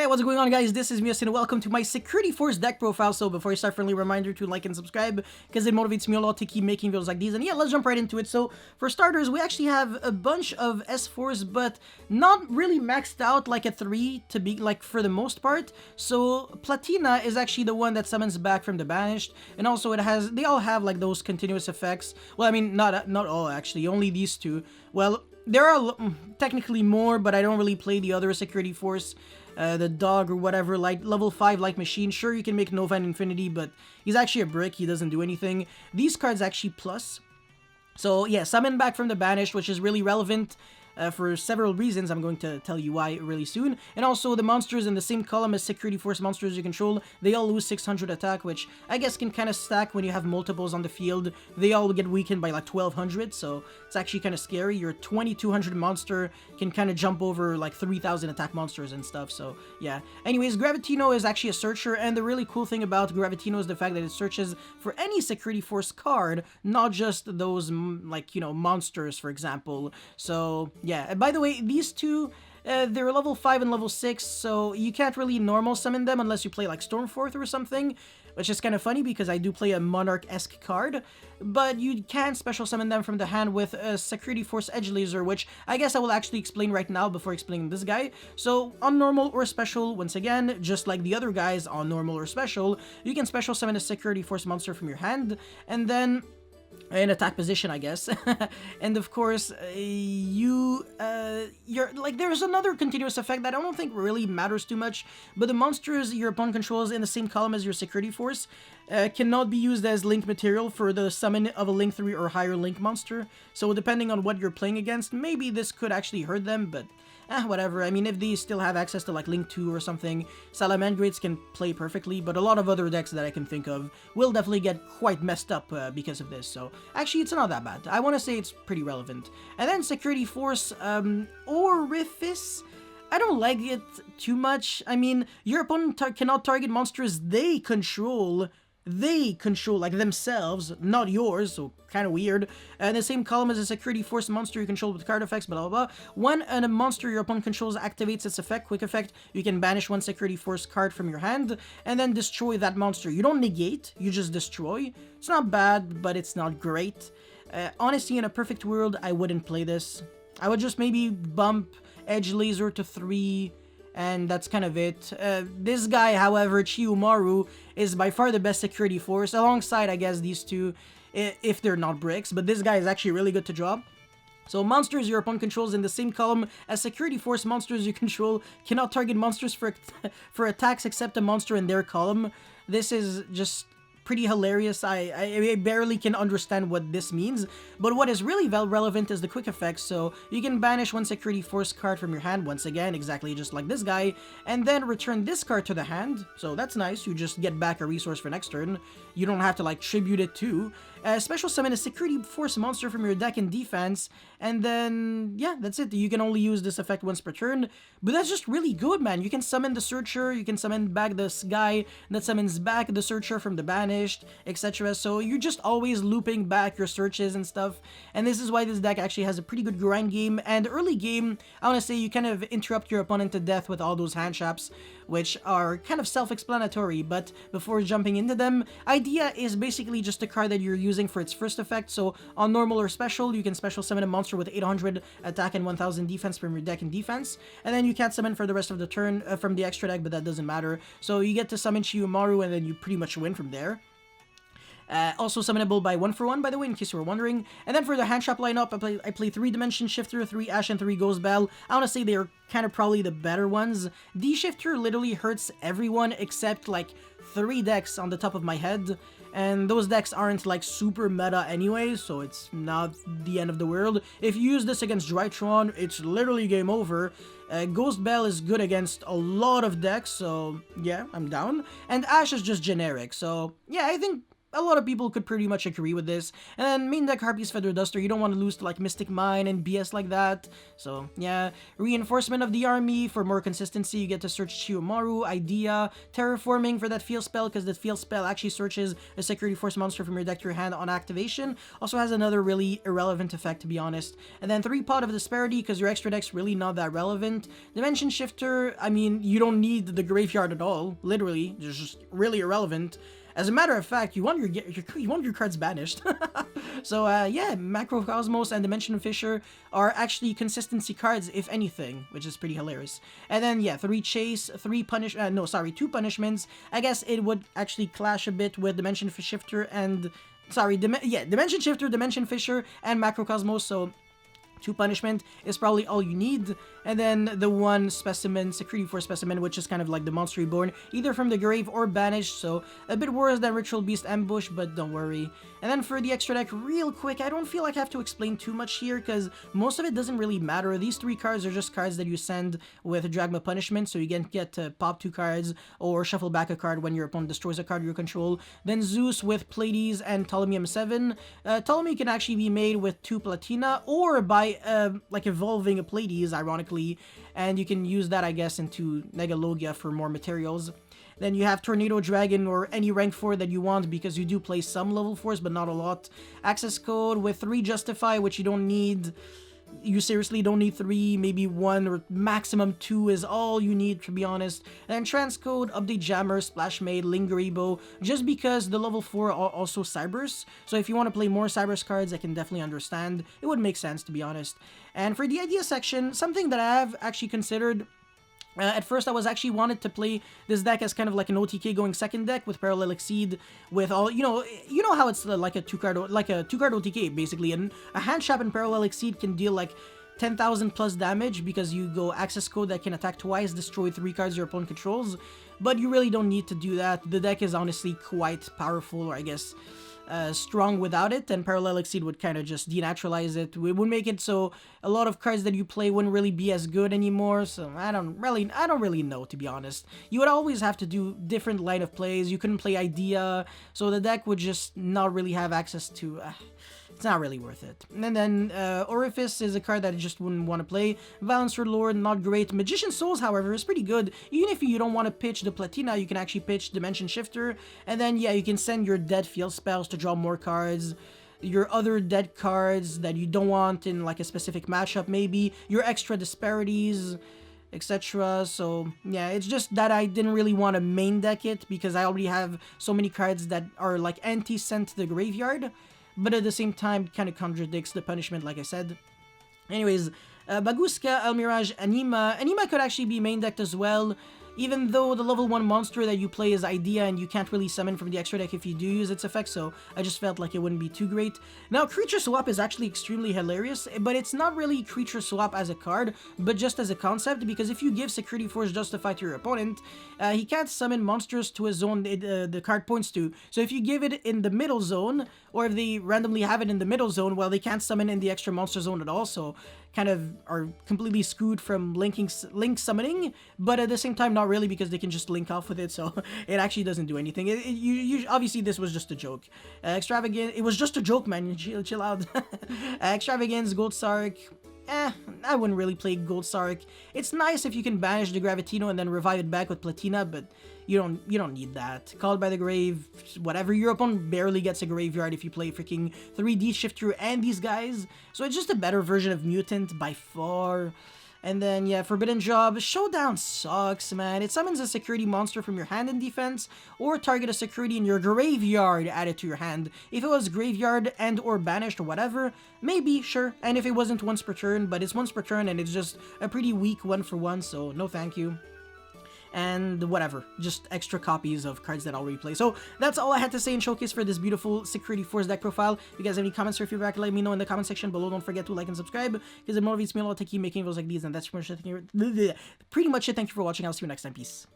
what's going on, guys? This is Mios and welcome to my Security Force deck profile. So before I start, friendly reminder to like and subscribe because it motivates me a lot to keep making videos like these. And yeah, let's jump right into it. So for starters, we actually have a bunch of S4s, but not really maxed out like a 3 to be like for the most part. So Platina is actually the one that summons back from the banished, and also they all have like those continuous effects. Well, I mean not all actually, only these two. Well, there are technically more, but I don't really play the other Security Force, the dog or whatever, like level 5 like machine. Sure, you can make Nova and Infinity, but he's actually a brick, he doesn't do anything. These cards actually plus. So yeah, summon back from the banished, which is really relevant for several reasons. I'm going to tell you why really soon. And also the monsters in the same column as Security Force monsters you control, they all lose 600 attack, which I guess can kind of stack when you have multiples on the field. They all get weakened by like 1200, so it's actually kind of scary. Your 2200 monster can kind of jump over like 3000 attack monsters and stuff, so yeah. Anyways, Gravitino is actually a searcher, and the really cool thing about Gravitino is the fact that it searches for any Security Force card, not just those, like, you know, monsters, for example. So yeah, by the way, these two, they're level 5 and level 6, so you can't really normal summon them unless you play like Stormforth or something, which is kind of funny because I do play a Monarch-esque card, but you can special summon them from the hand with a Security Force Edge Laser, which I guess I will actually explain right now before explaining this guy. So on normal or special, once again, just like the other guys on normal or special, you can special summon a Security Force monster from your hand, and then in attack position, I guess. And of course, you're like, there's another continuous effect that I don't think really matters too much, but the monsters your opponent controls in the same column as your Security Force cannot be used as link material for the summon of a link 3 or higher link monster. So depending on what you're playing against, maybe this could actually hurt them, but whatever. I mean, if they still have access to like Link 2 or something, Salamandrates can play perfectly, but a lot of other decks that I can think of will definitely get quite messed up because of this. So actually, it's not that bad. I want to say it's pretty relevant. And then Security Force Orifice, I don't like it too much. I mean, your opponent cannot target monsters they control like themselves, not yours, so kind of weird. And the same column as a Security Force monster you control with card effects, blah blah blah. When a monster your opponent controls activates its effect, quick effect, you can banish one Security Force card from your hand and then destroy that monster. You don't negate, you just destroy. It's not bad, but it's not great. Honestly, in a perfect world, I wouldn't play this. I would just maybe bump Edge Laser to 3, and that's kind of it. This guy, however, Chiyomaru, is by far the best Security Force, alongside, I guess, these two, if they're not bricks, but this guy is actually really good to draw. So monsters your opponent controls in the same column as Security Force monsters you control cannot target monsters for attacks except a monster in their column. This is just pretty hilarious. I barely can understand what this means, but what is really relevant is the quick effects. So you can banish one Security Force card from your hand, once again, exactly just like this guy, and then return this card to the hand. So that's nice, you just get back a resource for next turn. You don't have to like tribute it too. Special summon a Security Force monster from your deck in defense, and then yeah, that's it. You can only use this effect once per turn, but that's just really good, man. You can summon the Searcher, you can summon back this guy that summons back the Searcher from the banished, etc. So you're just always looping back your searches and stuff, and this is why this deck actually has a pretty good grind game. And early game, I want to say you kind of interrupt your opponent to death with all those hand traps, which are kind of self-explanatory, but before jumping into them, idea is basically just a card that you're using for its first effect. So on normal or special, you can special summon a monster with 800 attack and 1000 defense from your deck in defense, and then you can't summon for the rest of the turn from the extra deck, but that doesn't matter. So you get to summon Chiyomaru, and then you pretty much win from there. Also summonable by 1-for-1, by the way, in case you were wondering. And then for the hand trap lineup, I play 3 Dimension Shifter, 3 Ash, and 3 Ghost Belle. I want to say they're kind of probably the better ones. D-Shifter literally hurts everyone except like 3 decks on the top of my head, and those decks aren't like super meta anyway, so it's not the end of the world. If you use this against Drytron, it's literally game over. Ghost Belle is good against a lot of decks, so yeah, I'm down. And Ash is just generic, so yeah, I think a lot of people could pretty much agree with this. And then main deck Harpy's Feather Duster, you don't want to lose to like Mystic Mine and BS like that. So yeah, reinforcement of the army for more consistency. You get to search Chiyomaru, Idea, Terraforming for that field spell, because that field spell actually searches a Security Force monster from your deck to your hand on activation. Also has another really irrelevant effect, to be honest. And then 3 Pot of Disparity, because your extra deck's really not that relevant. Dimension Shifter, I mean, you don't need the graveyard at all. Literally, it's just really irrelevant. As a matter of fact, you want your cards banished. So yeah, Macrocosmos and Dimension Fisher are actually consistency cards, if anything, which is pretty hilarious. And then yeah, 3 Chase, 2 punishments. I guess it would actually clash a bit with Dimension Shifter and Dimension Shifter, Dimension Fisher, and Macrocosmos. So 2 punishment is probably all you need. And then the 1 specimen, Security Force specimen, which is kind of like the monster reborn, either from the grave or banished, so a bit worse than Ritual Beast Ambush, but don't worry. And then for the extra deck, real quick, I don't feel like I have to explain too much here, because most of it doesn't really matter. These 3 cards are just cards that you send with Dragma Punishment, so you get to pop 2 cards, or shuffle back a card when your opponent destroys a card you control. Then Zeus with Pleiades and Ptolemy M7. Ptolemy can actually be made with 2 Platina, or by like evolving a Pleiades, ironically, and you can use that, I guess, into Megalogia for more materials. Then you have Tornado Dragon or any rank 4 that you want, because you do play some level 4s, but not a lot. Access Code with 3 Justify, which you don't need. You seriously don't need 3, maybe 1 or maximum 2 is all you need, to be honest. And then Transcode, Update Jammer, Splash Maid, Lingeribo, just because the level 4 are also Cybers. So if you want to play more Cybers cards, I can definitely understand. It would make sense, to be honest. And for the idea section, something that I have actually considered. At first, I was actually wanted to play this deck as kind of like an OTK going second deck with Parallel Exceed, with all, you know how it's like a two card OTK basically, and a hand trap and Parallel Exceed can deal like 10,000 plus damage because you go Access Code that can attack twice, destroy 3 cards your opponent controls, but you really don't need to do that. The deck is honestly quite powerful, or I guess strong without it, and Parallel Exceed would kind of just denaturalize it. It would make it so a lot of cards that you play wouldn't really be as good anymore, so I don't really know, to be honest. You would always have to do different line of plays. You couldn't play Idea, so the deck would just not really have access to... it's not really worth it. And then Orifice is a card that I just wouldn't want to play. Balancer Lord, not great. Magician Souls, however, is pretty good. Even if you don't want to pitch the Platina, you can actually pitch Dimension Shifter. And then, yeah, you can send your dead field spells to draw more cards. Your other dead cards that you don't want in like a specific matchup, maybe. Your extra disparities, etc. So yeah, it's just that I didn't really want to main deck it because I already have so many cards that are like anti-sent to the graveyard. But at the same time, it kind of contradicts the punishment, like I said. Anyways, Baguska, Almirage, Anima. Anima could actually be main decked as well, even though the level 1 monster that you play is Idea and you can't really summon from the extra deck if you do use its effect, so I just felt like it wouldn't be too great. Now, Creature Swap is actually extremely hilarious, but it's not really Creature Swap as a card, but just as a concept, because if you give Security Force Justify to your opponent, he can't summon monsters to a zone the card points to. So if you give it in the middle zone, or if they randomly have it in the middle zone, well, they can't summon in the extra monster zone at all, so kind of are completely screwed from link summoning, but at the same time not really, because they can just link off with it, so it actually doesn't do anything. Obviously this was just a joke. Extravagant, it was just a joke, man. Chill out. Extravagance, Gold Sark. I wouldn't really play Gold Sark. It's nice if you can banish the Gravitino and then revive it back with Platina, but you don't need that. Called by the Grave, whatever. Your opponent barely gets a graveyard if you play freaking 3D Shifter and these guys. So it's just a better version of Mutant by far. And then, yeah, Forbidden Job. Showdown sucks, man. It summons a security monster from your hand in defense, or target a security in your graveyard added to your hand. If it was graveyard and or banished or whatever, maybe, sure. And if it wasn't once per turn, but it's once per turn and it's just a pretty weak 1-for-1, so no thank you. And whatever, just extra copies of cards that I'll replay. So that's all I had to say in Showcase for this beautiful Security Force deck profile. If you guys have any comments or feedback, let me know in the comment section below. Don't forget to like and subscribe, because it motivates me a lot to keep making videos like these, and that's pretty much it. Thank you for watching. I'll see you next time. Peace.